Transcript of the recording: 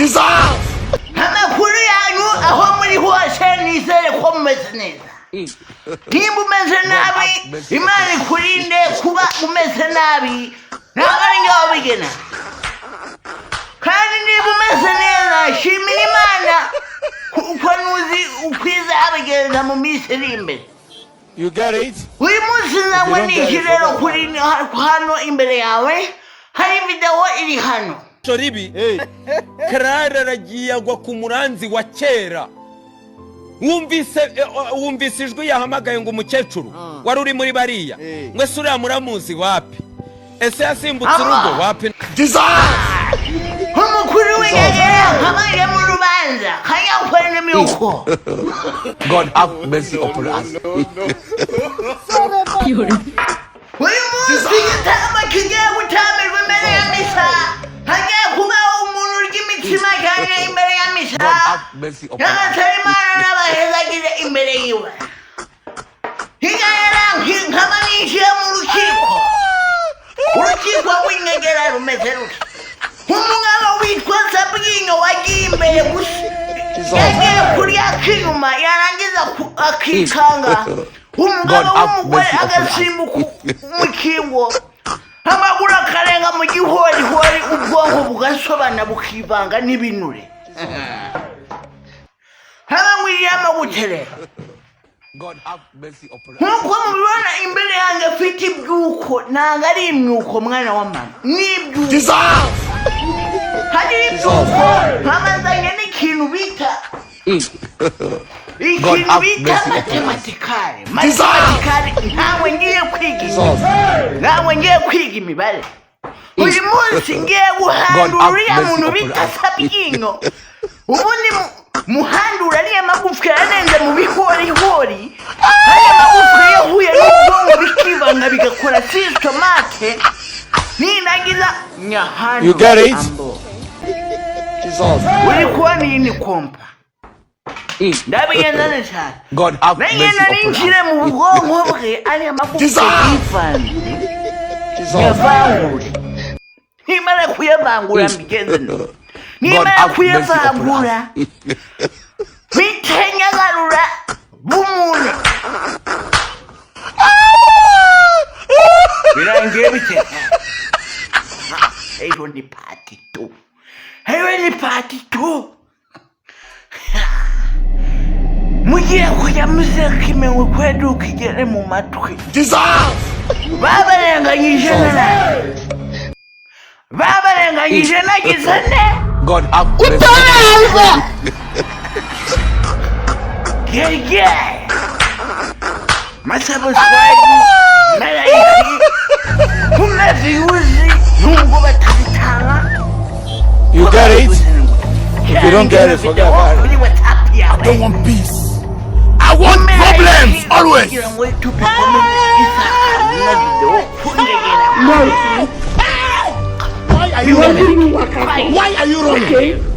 Dissolve! Amakuru yanyu aho muri hose nizere ko mumeze neza. Niba umeze nabi Imana ikurinde kuba umeze nabi ntabwo ari ngaho bigena. Kandi niba umeze neza shimira Imana kuko nuzi ukwiza abigenza mu minsi iri imbere. You get it? Uyu munsi nawe nije rero kuri hano imbere yawe hari video iri hano. Ribi Karara aragiye agwa ku muranzi wa kera. Wumvise ijwi yahamagaye ngo umukecuru wari uri muri bariya mwe sura muramuzi wapi ese yasimbutse urugo wapi umukuru w'ingegera nk'abari mu rubanza kanyakora n'imyuko. God have mercy upon us. uyu munsi igitamba kigiye gutamirwa imbere ya misa hagiye kubaho umuntu urya imitsima cyane imbere ya misa n'agatari Imana n'abahezagire imbere yiwe. higayara nkaba ninjiye mu urukiko rw'ingegera rumeze rutya. umugabo witwa Sabyinyo wagiye imbere gusa yagiye kurya k'inyuma yarangiza akikanga umugabo w'umugore agasimbuka umukingo amaguru akarenga mu gihorihori ubwonko bugasobana bukivanga n'ibinure habangwiriye amaguterera. nk'uko mubibona imbere yanjye afite ibyuko ntabwo ari imyuko mwana wa mama n'ibyuko hari ibyuko nkamazanye n'ikintu bita matematikari ntawe ngiye kwiga imibare. uyu munsi ngiye guhandura uriya muntu bita Sabyinyo ubundi muhandura ariya magufwa yarenze mu bihorihori ariya magufwa yahuye n'ubwonko bikivanga bigakora systemate ninangiza nyahandi. You get it? uri kubona iyi ni kompa ndabigenza neza nagenda ninjire mu bwonko bwe ariya magufwa yivanze yavangure nimara kuyavangura mbigenze no nimara kuyavangura bitenyagarura b'umuntu birangiye bite. ejo ni party 2 mugiye kujya muzeka imenwe kweduka igere mu matwi. babarenganyije nagize ne God have mercy. Yeah. Masabaswadi malaiki unaviuzi nungu batazitanga. You get it? If you don't get it, forget about it. I don't want peace. I want problems always. Why are you running? Why are you running?